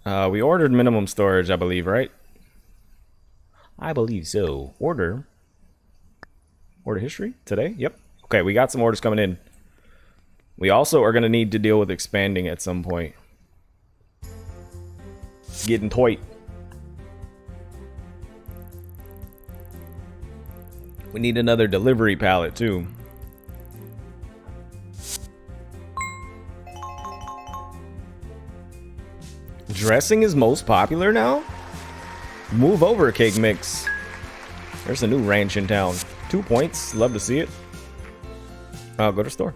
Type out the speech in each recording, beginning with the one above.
We ordered minimum storage, I believe, right? I believe so. Order history today? Yep. Okay, we got some orders coming in. We also are going to need to deal with expanding at some point. Getting toit. We need another delivery pallet, too. Dressing is most popular now? Move over, Cake Mix. There's a new ranch in town. 2 points. Love to see it. I'll go to store.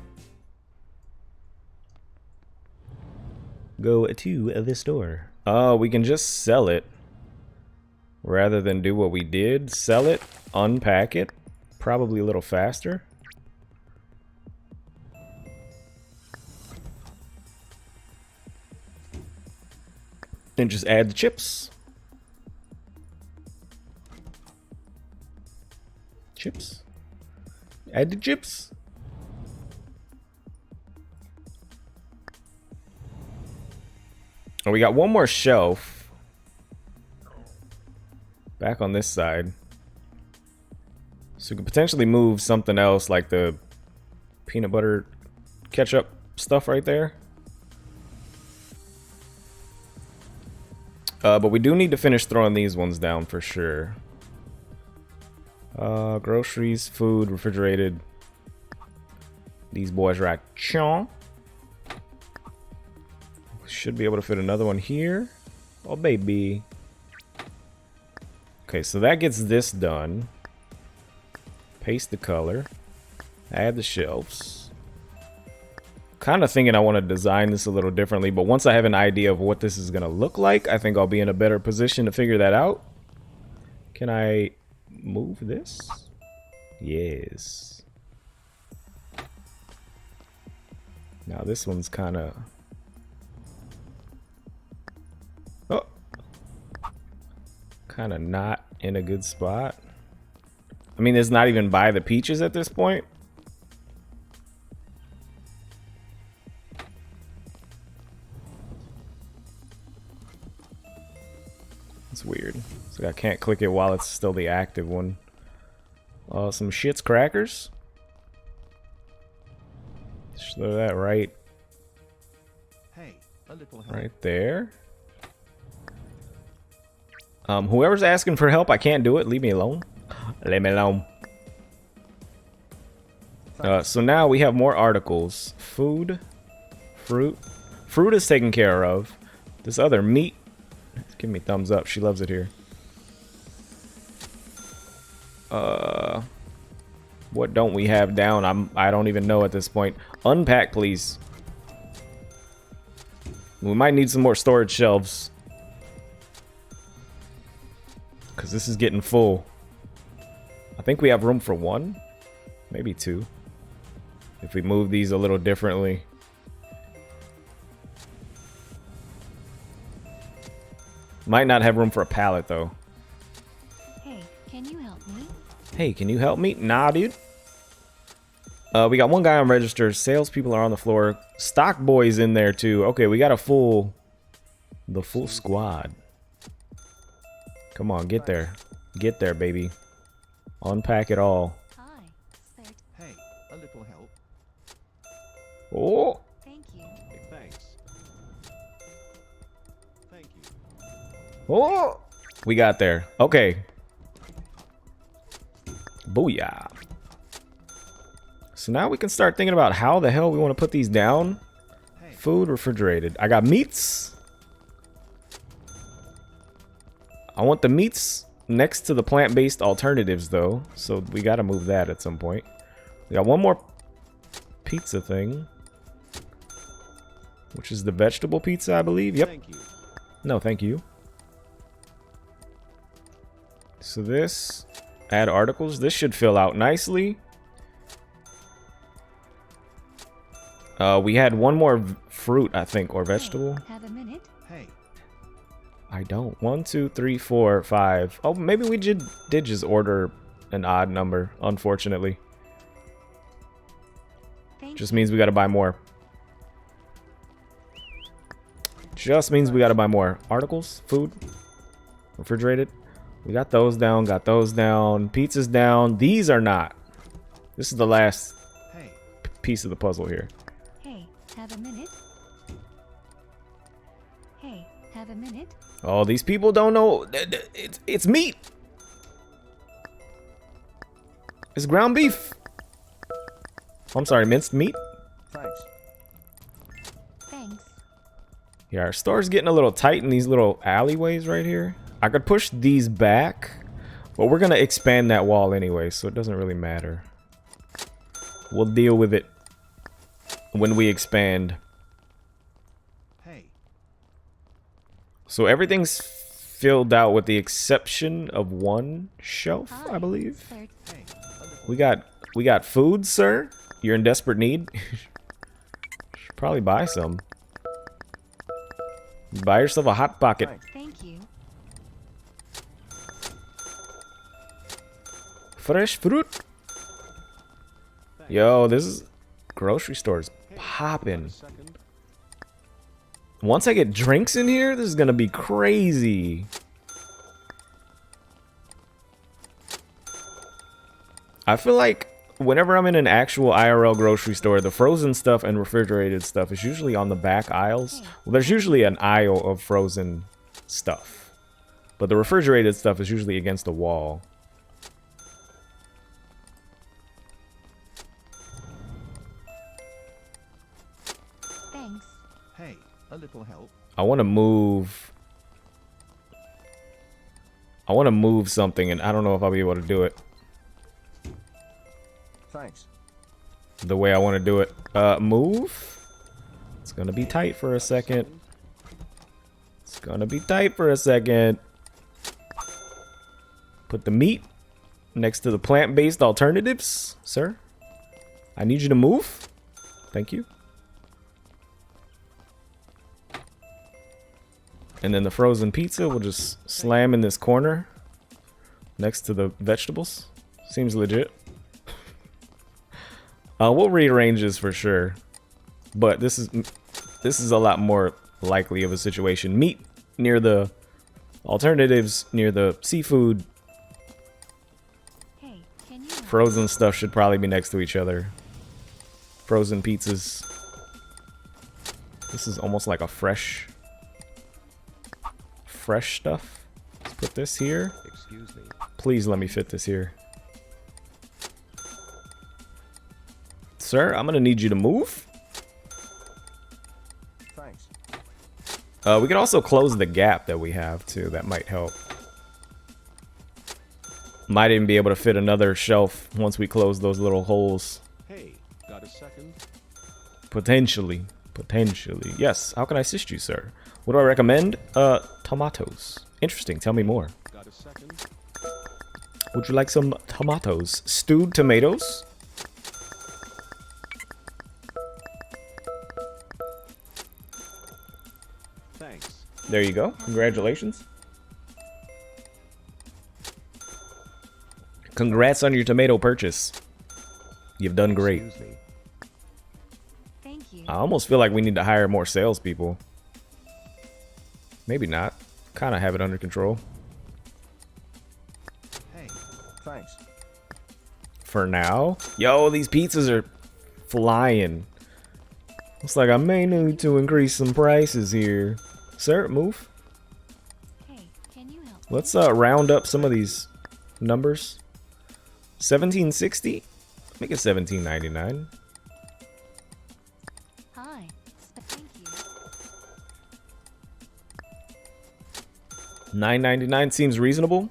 Go to the store. We can just sell it. Rather than do what we did. Sell it. Unpack it. Probably a little faster. Then just add the chips. Chips. Add the chips. Oh, we got one more shelf. Back on this side. So we could potentially move something else like the peanut butter ketchup stuff right there. But we do need to finish throwing these ones down for sure. Groceries, food, refrigerated. These boys right chon. Should be able to fit another one here. Oh, baby. Okay, so that gets this done. Paste the color. Add the shelves. Kind of thinking I want to design this a little differently, but once I have an idea of what this is going to look like, I think I'll be in a better position to figure that out. Can I move this? Yes. Now this one's kind of... Oh! Kind of not in a good spot. I mean, it's not even by the peaches at this point. It's weird. So I can't click it while it's still the active one. Some Shit's crackers. Just throw that right. Hey, a little help. Right there. Whoever's asking for help, I can't do it. Leave me alone. Leave me alone. So now we have more articles. Food, fruit. Fruit is taken care of. This other meat. Give me thumbs up. She loves it here. What don't we have down? I don't even know at this point. Unpack, please. We might need some more storage shelves. Because this is getting full. I think we have room for one. Maybe two. If we move these a little differently. Might not have room for a pallet, though. Hey, can you help me? Hey, can you help me? Nah, dude. We got one guy on register. Salespeople are on the floor. Stock boys in there, too. Okay, we got the full squad. Come on, get there. Get there, baby. Unpack it all. Hi. Hey, a little help. Oh! Thank you. Thanks. Thank you. Oh! We got there. Okay. Booyah. So now we can start thinking about how the hell we want to put these down. Hey. Food, refrigerated. I got meats. I want the meats next to the plant-based alternatives, though. So we got to move that at some point. We got one more pizza thing. Which is the vegetable pizza, I believe. Yep. Thank you. No, thank you. So this, add articles. This should fill out nicely. We had one more fruit, I think, or vegetable. Hey, have a minute? Hey. I don't. 1, 2, 3, 4, 5. Oh, maybe we did just order an odd number, unfortunately. Thank Just you. means we gotta buy more. Just means we gotta buy more articles, food, refrigerated. We got those down, pizza's down. These are not. This is the last Hey, piece of the puzzle here. Hey, have a minute? Hey, have a minute? Oh, these people don't know. It's meat. It's ground beef. I'm sorry, minced meat. thanks. Thanks. Yeah, our store's getting a little tight in these little alleyways right here. I could push these back, but we're gonna expand that wall anyway, so it doesn't really matter. We'll deal with it when we expand. Hey, So everything's filled out with the exception of one shelf, I believe. Third. hey, a little We got food, sir. You're in desperate need. Should probably buy some. Buy yourself a hot pocket. thanks. Thank you. Fresh fruit. Yo, this is grocery stores popping. Second. Once I get drinks in here, this is gonna be crazy. I feel like whenever I'm in an actual IRL grocery store, the frozen stuff and refrigerated stuff is usually on the back aisles. Well, there's usually an aisle of frozen stuff, but the refrigerated stuff is usually against the wall. Thanks. Hey, a little help. I want to move. I want to move something, and I don't know if I'll be able to do it Thanks. the way I want to do it. Move? It's gonna be tight for a second. It's gonna be tight for a second. Put the meat next to the plant-based alternatives, sir. I need you to move. Thank you. And then the frozen pizza will just slam in this corner next to the vegetables. Seems legit. We'll rearrange this for sure, but this is a lot more likely of a situation. Meat near the alternatives, near the seafood. Hey, can you help? Frozen stuff should probably be next to each other. Frozen pizzas. This is almost like a fresh stuff. Let's put this here. Excuse me. Please let me fit this here. Sir, I'm gonna need you to move. Thanks. We could also close the gap that we have too. That might help. Might even be able to fit another shelf once we close those little holes. Hey, got a second? Potentially. Potentially. Yes. How can I assist you, sir? What do I recommend? Tomatoes. Interesting. Tell me more. Got a second? Would you like some tomatoes? Stewed tomatoes? Thanks. There you go. Congratulations. Congrats on your tomato purchase. You've done great. Excuse me. Thank you. I almost feel like we need to hire more salespeople. Maybe not. Kind of have it under control. Hey, thanks. For now. Yo, these pizzas are flying. Looks like I may need to increase some prices here. Sir, move. Hey, can you help? Let's round up some of these numbers. 1760. Make it 1799. Hi. Thank you. 999 seems reasonable.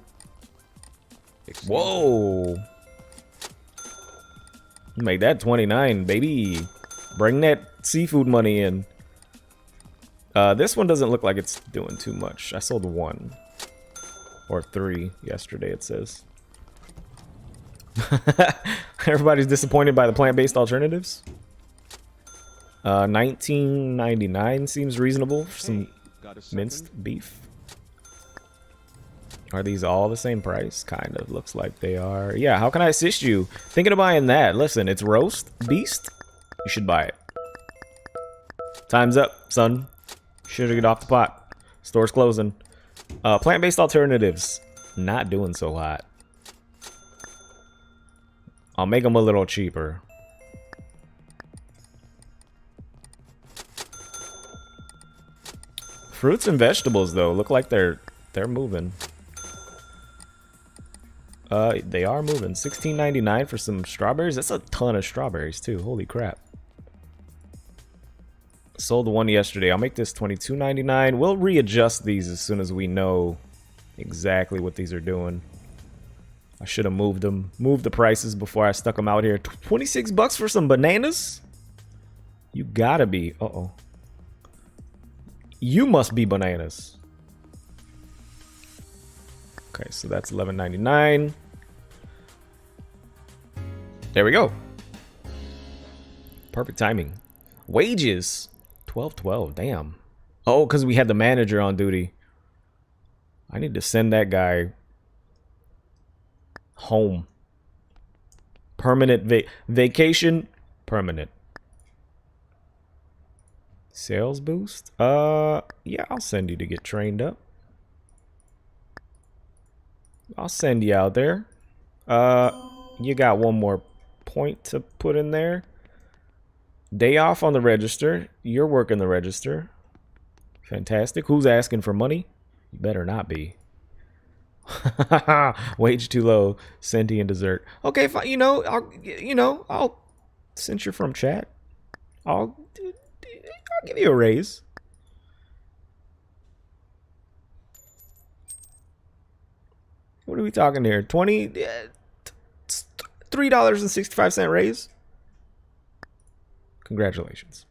Excuse Whoa. Make that 29, baby. Bring that seafood money in. This one doesn't look like it's doing too much. I sold 1 or 3 yesterday, it says. Everybody's disappointed by the plant-based alternatives. 1999 seems reasonable for some Hey, got a second? minced beef. Are these all the same price? Kind of looks like they are. Yeah, how can I assist you? Thinking of buying that. Listen, it's roast beast. You should buy it. Time's up, son. Should get off the pot. Store's closing. Plant-based alternatives. Not doing so hot. I'll make them a little cheaper. Fruits and vegetables, though, look like they're moving. They are moving. $16.99 for some strawberries. That's a ton of strawberries too. Holy crap! Sold one yesterday. I'll make this $22.99. We'll readjust these as soon as we know exactly what these are doing. I should have moved the prices before I stuck them out here. 26 bucks for some bananas? You gotta be. Uh-oh. You must be bananas. Okay, so that's $11.99. There we go. Perfect timing. Wages. $12.12. Damn. Oh, because we had the manager on duty. I need to send that guy home. Permanent vacation. Permanent. Sales boost? Yeah, I'll send you to get trained up. I'll send you out there. You got one more point to put in there. Day off on the register. You're working the register. Fantastic. Who's asking for money? You better not be. Wage too low. Senti and dessert. Okay, fine. I'll since you're from chat, I'll give you a raise. What are we talking here? $3.65 raise. Congratulations.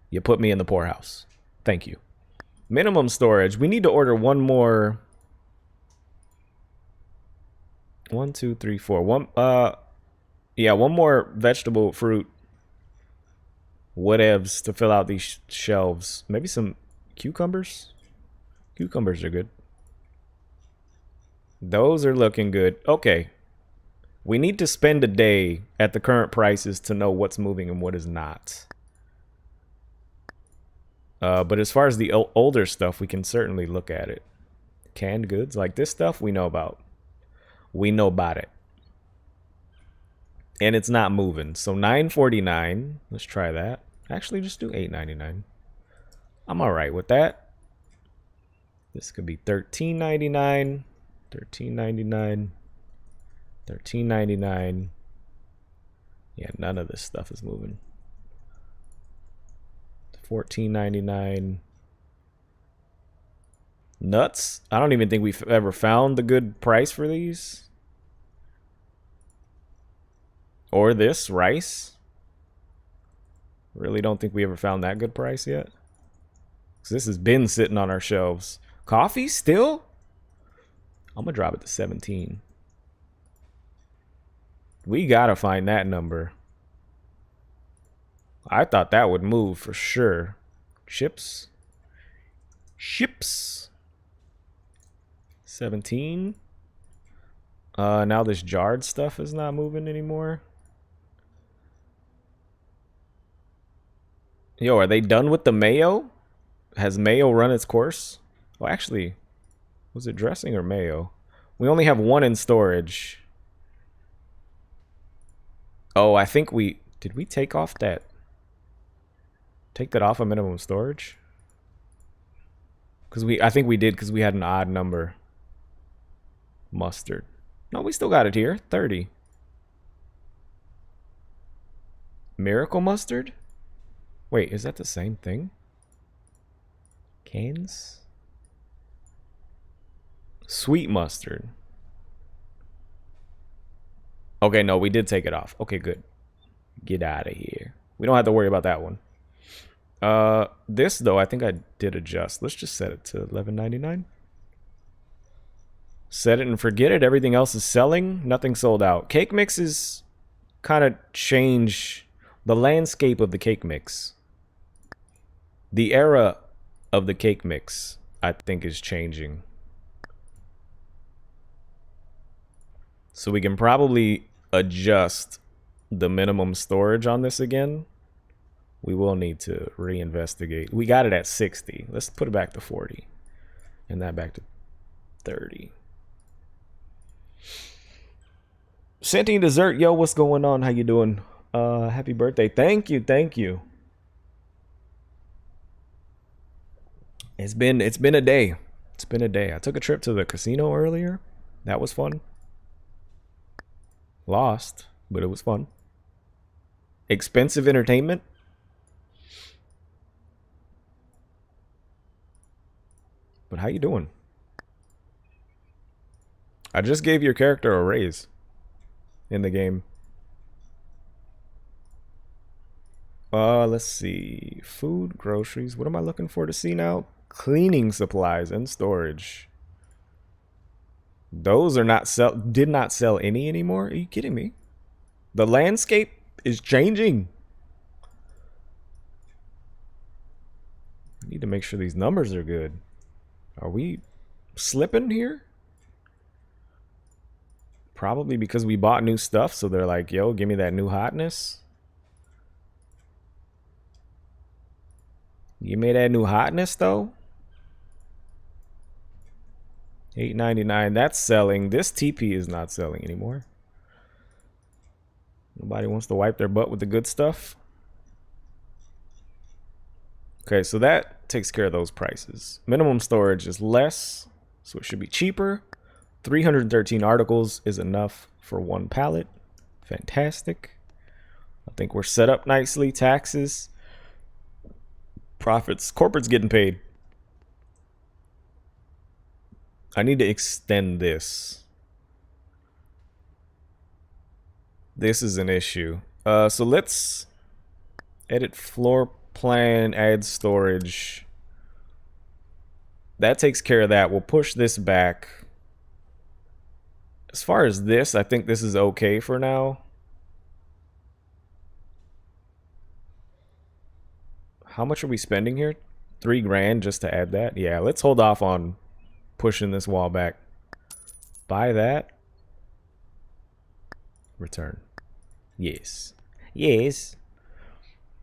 You put me in the poorhouse. Thank you. Minimum storage. We need to order one more. 1, 2, 3, 4. Yeah, one more vegetable, fruit, whatevs to fill out these shelves. Maybe some cucumbers. Cucumbers are good. Those are looking good. Okay. We need to spend a day at the current prices to know what's moving and what is not. But as far as the older stuff, we can certainly look at it. Canned goods, like this stuff, we know about. We know about it. And it's not moving. So $9.49. Let's try that. Actually, just do $8.99. I'm all right with that. This could be $13.99. $13.99. $13.99. Yeah, none of this stuff is moving. $14.99. Nuts. I don't even think we've ever found the good price for these. Or this rice. Really don't think we ever found that good price yet. Because this has been sitting on our shelves. Coffee still? I'm going to drop it to 17. We got to find that number. I thought that would move for sure. Chips. Chips. 17. Now this jarred stuff is not moving anymore. Yo, are they done with the mayo? Has mayo run its course? Well, actually, was it dressing or mayo? We only have one in storage. Oh, I think did we take off that? Take that off of minimum storage? I think we did because we had an odd number. Mustard. No, we still got it here. 30. Miracle mustard? Wait, is that the same thing? Cans? Sweet mustard. Okay, no, we did take it off. Okay, good. Get out of here. We don't have to worry about that one. This, though, I think I did adjust. Let's just set it to $11.99. Set it and forget it. Everything else is selling. Nothing sold out. Cake mixes kind of change the landscape of the cake mix. The era of the cake mix, I think, is changing. So we can probably adjust the minimum storage on this again We will need to reinvestigate. We got it at 60. Let's put it back to 40. And that back to 30. Sentient Dessert, yo, what's going on? How you doing? Happy birthday. Thank you, thank you. It's been a day. It's been a day. I took a trip to the casino earlier. That was fun. Lost, but it was fun. Expensive entertainment. But how you doing? I just gave your character a raise in the game. Let's see. Food, groceries. What am I looking for to see now? Cleaning supplies and storage. Those are not did not sell any anymore. Are you kidding me? The landscape is changing. I need to make sure these numbers are good. Are we slipping here? Probably because we bought new stuff, so they're like, yo, give me that new hotness. You made that new hotness though. $8.99. That's selling. This TP is not selling anymore. Nobody wants to wipe their butt with the good stuff. Okay, so that takes care of those prices. Minimum storage is less, so it should be cheaper. 313 articles is enough for one pallet. Fantastic. I think we're set up nicely. Taxes, profits, corporate's getting paid. I need to extend this. This is an issue. So let's edit floor plan, add storage. That takes care of that. We'll push this back. As far as this, I think this is okay for now. How much are we spending here? $3 grand just to add that? Yeah, let's hold off on pushing this wall back. Buy that. Return. Yes. Yes.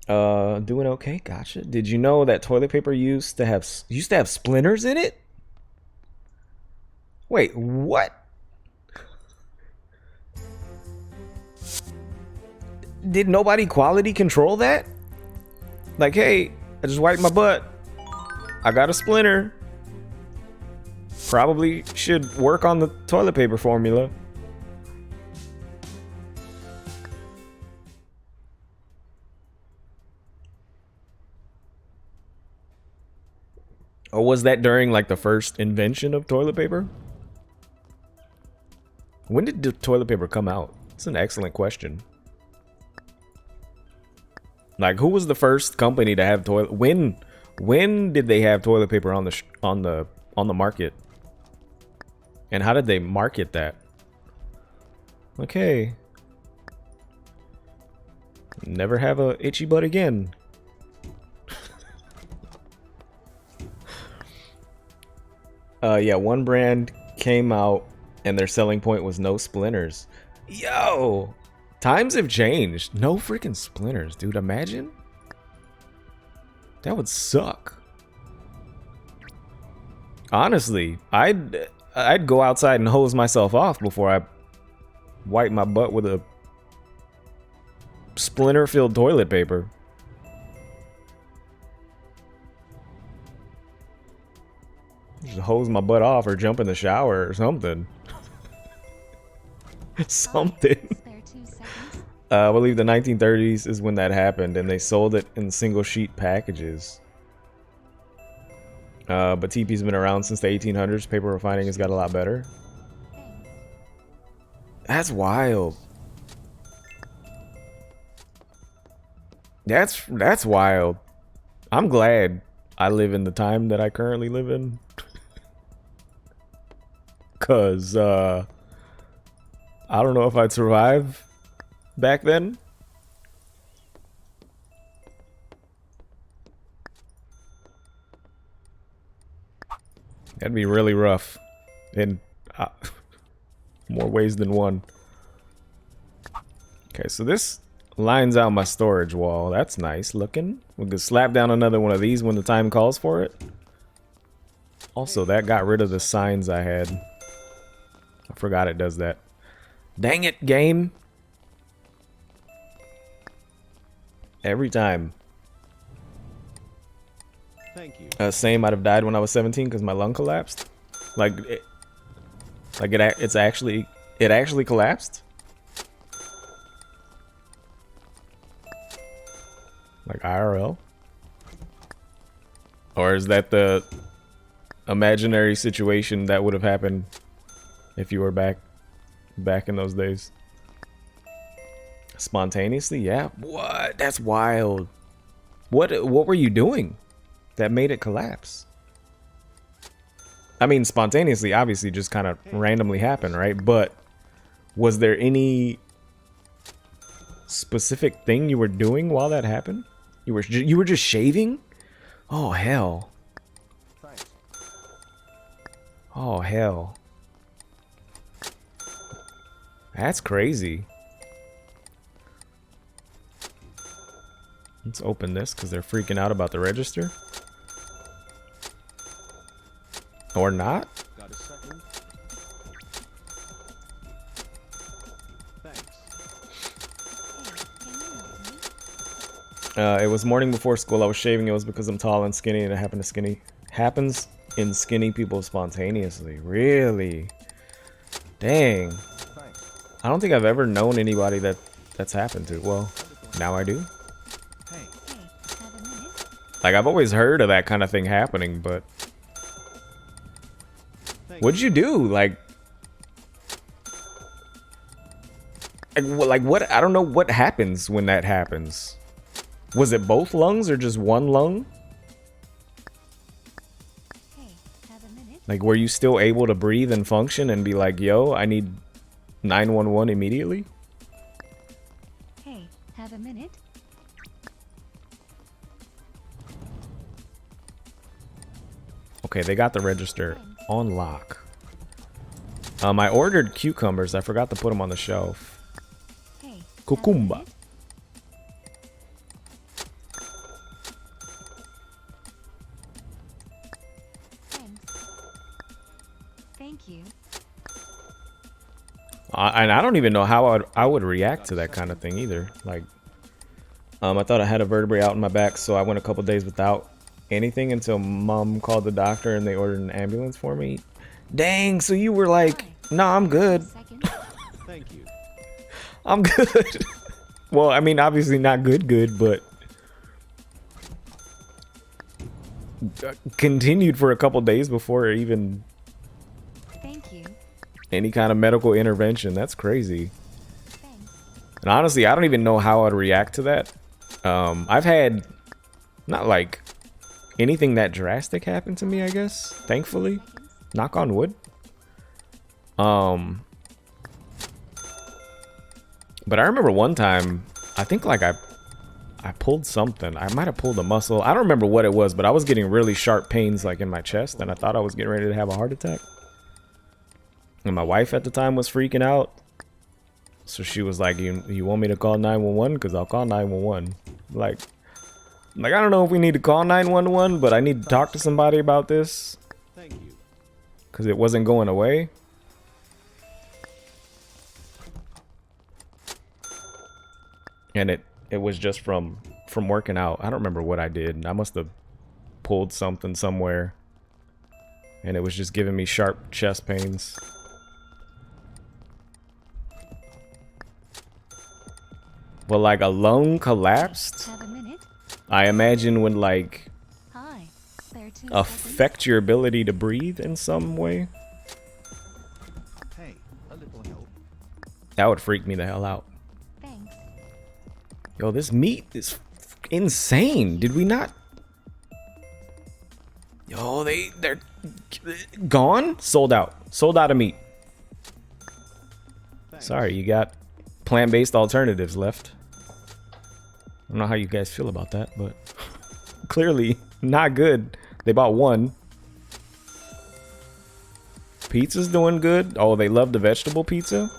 Doing okay. Gotcha. Did you know that toilet paper used to have splinters in it? Wait, what? Did nobody quality control that? Like, hey, I just wiped my butt. I got a splinter. Probably should work on the toilet paper formula. Or was that during like the first invention of toilet paper? When did the toilet paper come out? It's an excellent question. Like, who was the first company to have toilet? When did they have toilet paper on the market? And how did they market that? Okay. Never have a itchy butt again. Yeah, one brand came out and their selling point was no splinters. Yo! Times have changed. No freaking splinters, dude. Imagine. That would suck. Honestly, I'd go outside and hose myself off before I wipe my butt with a splinter-filled toilet paper. Just hose my butt off or jump in the shower or something. Something. I believe the 1930s is when that happened, and they sold it in single sheet packages. But TP's been around since the 1800s. Paper refining has got a lot better. That's wild. That's wild. I'm glad I live in the time that I currently live in. Cause I don't know if I'd survive back then. That'd be really rough in more ways than one. Okay, so this lines out my storage wall. That's nice looking. We could slap down another one of these when the time calls for it. Also, that got rid of the signs I had. I forgot it does that. Dang it, game. Every time. Thank you. Same, I'd have died when I was 17 because my lung collapsed. It actually collapsed. Like IRL? Or is that the imaginary situation that would have happened if you were back in those days? Spontaneously? Yeah. What? That's wild. What were you doing that made it collapse? I mean, spontaneously obviously just kind of randomly happened, right? But was there any specific thing you were doing while that happened? You were just shaving? Oh hell. Thanks. Oh hell. That's crazy. Let's open this because they're freaking out about the register. Or not? Got a second? Thanks. Hey, can you help me? It was morning before school. I was shaving. It was because I'm tall and skinny, and it happens in skinny people spontaneously. Really? Dang. Thanks. I don't think I've ever known anybody that's happened to. Well, now I do. Hey. Hey, have a minute? Like, I've always heard of that kind of thing happening, but Thank what'd you do? Like what? I don't know what happens when that happens. Was it both lungs or just one lung? Hey, have a minute? Like, were you still able to breathe and function and be like, yo, I need 911 immediately? Hey, have a minute? Okay, they got the register on lock. I ordered cucumbers. I forgot to put them on the shelf. Hey, have a Cucumba. minute? Thanks. Thank you. And I don't even know how I would react to that kind of thing either. Like, I thought I had a vertebrae out in my back, so I went a couple days without anything until mom called the doctor and they ordered an ambulance for me. Dang, so you were like, nah, I'm good. Second? Thank you. I'm good. Well, I mean, obviously not good, but continued for a couple days before even Thank you. any kind of medical intervention. That's crazy. Thanks. And honestly, I don't even know how I'd react to that. I've had not like anything that drastic happen to me, I guess. Thankfully. Seconds? Knock on wood. But I remember one time, I think like I pulled something. I might have pulled a muscle. I don't remember what it was, but I was getting really sharp pains like in my chest, and I thought I was getting ready to have a heart attack. And my wife at the time was freaking out. So she was like, you want me to call 911? Because I'll call 911. Like, I don't know if we need to call 911, but I need to talk to somebody about this. Thank you. Because it wasn't going away. And it was just from working out. I don't remember what I did. I must have pulled something somewhere. And it was just giving me sharp chest pains. Well, like a lung collapsed, Have a minute? I imagine would like Hi. There are 2 seconds. affect your ability to breathe in some way. Hey, a little help. That would freak me the hell out. Thanks. Yo, this meat is insane. Did we not? Yo, they're gone? Sold out. Sold out of meat. Thanks. Sorry, you got plant-based alternatives left. I don't know how you guys feel about that, but clearly not good. They bought one. Pizza's doing good. Oh, they love the vegetable pizza.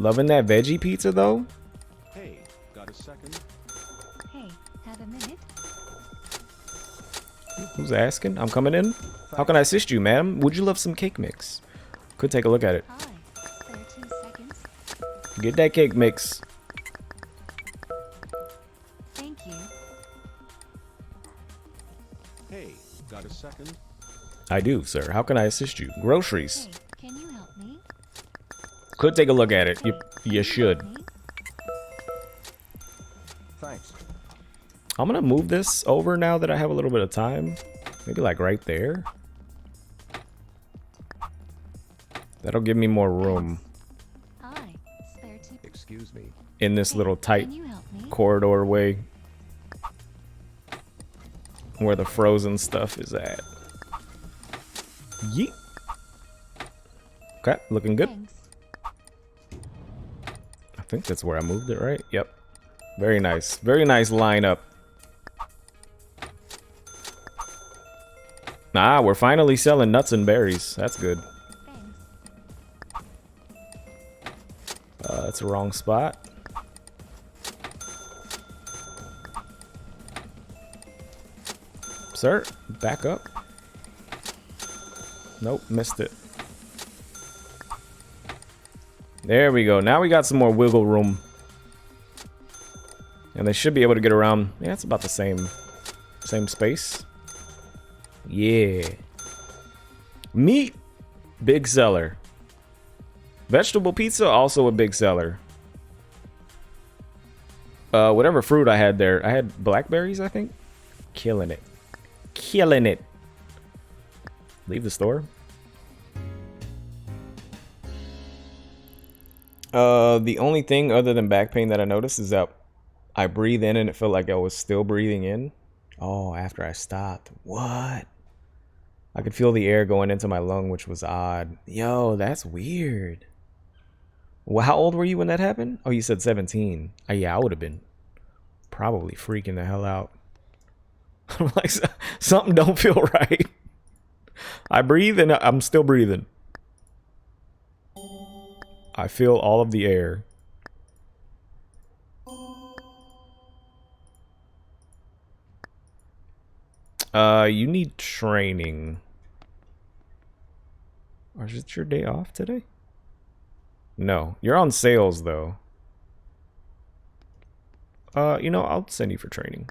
Loving that veggie pizza though. Hey, got a second? Hey, have a minute? Who's asking? I'm coming in. How can I assist you, ma'am? Would you love some cake mix? Could take a look at it. Hi. 30 seconds. Get that cake mix. Thank you. Hey, got a second? I do, sir. How can I assist you? Groceries. Hey, can you help me? Could take a look at it. You should. Me? Thanks. I'm gonna move this over now that I have a little bit of time. Maybe like right there. That'll give me more room Hi. 30. Excuse me. in this little tight Can you help me? corridor way where the frozen stuff is at. Yeet. Okay, looking good. Thanks. I think that's where I moved it, right? Yep. Very nice. Very nice lineup. Ah, we're finally selling nuts and berries. That's good. Thanks. That's the wrong spot. Sir, back up. Nope, missed it. There we go. Now we got some more wiggle room. And they should be able to get around. Yeah, it's about the same space. Yeah. Meat, big seller. Vegetable pizza, also a big seller. Whatever fruit I had there. I had blackberries, I think. Killing it. Killing it. Leave the store. The only thing other than back pain that I noticed is that I breathe in and it felt like I was still breathing in. Oh, after I stopped. What? I could feel the air going into my lung, which was odd. Yo, that's weird. Well, how old were you when that happened? Oh, you said 17. Oh, yeah, I would have been probably freaking the hell out. I'm like, something don't feel right. I breathe and I'm still breathing. I feel all of the air. You need training. Or is it your day off today? No, you're on sales though. You know, I'll send you for training.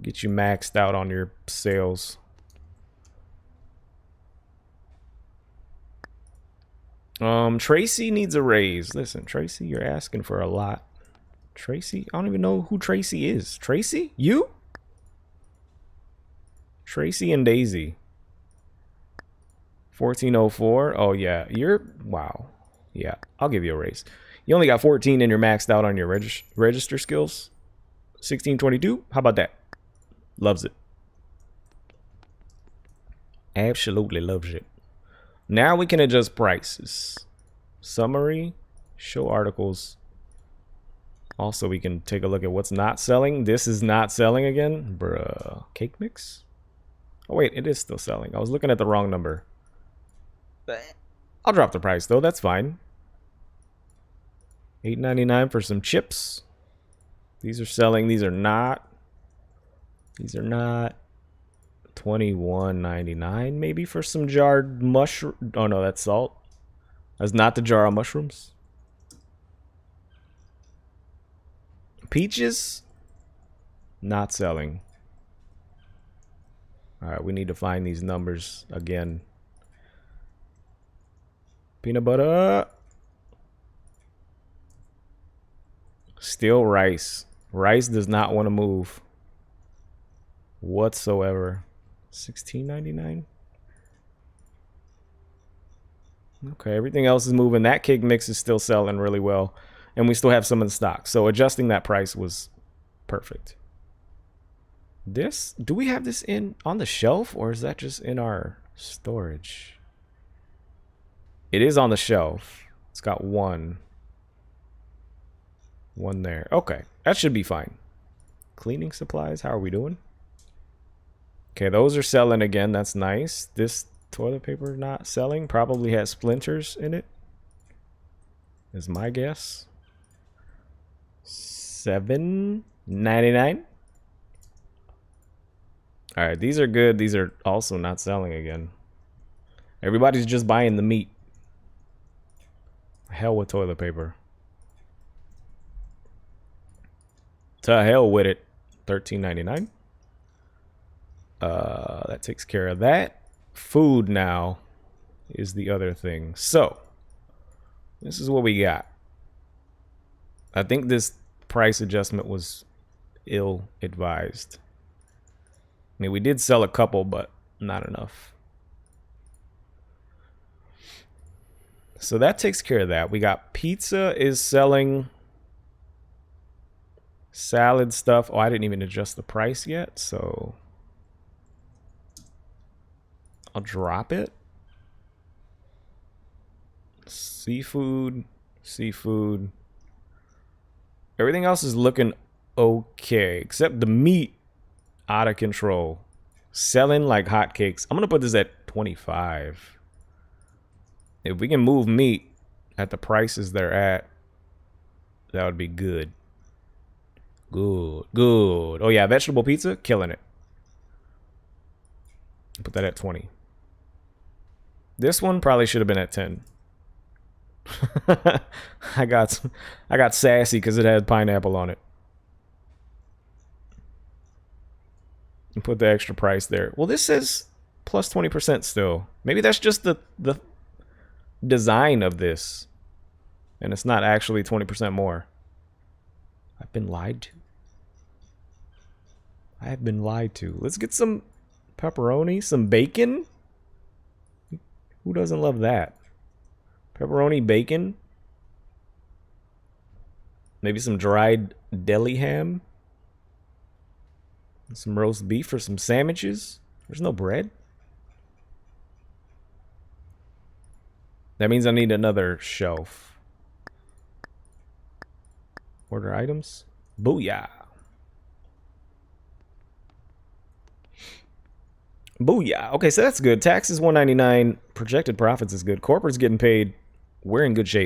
Get you maxed out on your sales. Tracy needs a raise. Listen, Tracy, you're asking for a lot. Tracy? I don't even know who Tracy is. Tracy? You? Tracy and Daisy. 1404. Oh, yeah. You're... Wow. Yeah, I'll give you a raise. You only got 14 and you're maxed out on your register skills. 1622. How about that? Loves it. Absolutely loves it. Now we can adjust prices. Summary. Show articles. Also, we can take a look at what's not selling. This is not selling again. Bruh. Cake mix? Oh, wait. It is still selling. I was looking at the wrong number. I'll drop the price, though. That's fine. $8.99 for some chips. These are selling. These are not. These are not. $21.99 maybe for some jarred mushroom. Oh, no. That's salt. That's not the jar of mushrooms. Peaches, not selling. All right, we need to find these numbers again. Peanut butter. Still rice. Rice does not want to move whatsoever. $16.99. Okay, everything else is moving. That cake mix is still selling really well. And we still have some in stock. So adjusting that price was perfect. This, do we have this in on the shelf or is that just in our storage? It is on the shelf. It's got one there. Okay, that should be fine. Cleaning supplies, how are we doing? Okay, those are selling again. That's nice. This toilet paper not selling. Probably has splinters in it. is my guess. $7.99. All right, these are good. These are also not selling again. Everybody's just buying the meat. Hell with toilet paper. To hell with it. $13.99. That takes care of that. Food now is the other thing. So, this is what we got. I think this price adjustment was ill-advised. I mean, we did sell a couple, but not enough. So that takes care of that. We got pizza is selling salad stuff. Oh, I didn't even adjust the price yet, so I'll drop it. Seafood, seafood. Everything else is looking okay, except the meat out of control. Selling like hotcakes. I'm going to put this at 25. If we can move meat at the prices they're at, that would be good. Good, good. Oh yeah, vegetable pizza, killing it. Put that at 20. This one probably should have been at 10. I got sassy because it had pineapple on it. And put the extra price there. Well, this says plus 20% still. Maybe that's just the design of this. And it's not actually 20% more. I've been lied to. I have been lied to. Let's get some pepperoni, some bacon. Who doesn't love that? Pepperoni, bacon. Maybe some dried deli ham. Some roast beef for some sandwiches. There's no bread. That means I need another shelf. Order items. Booyah. Booyah. Okay, so that's good. Taxes $199. Projected profits is good. Corporate's getting paid. We're in good shape.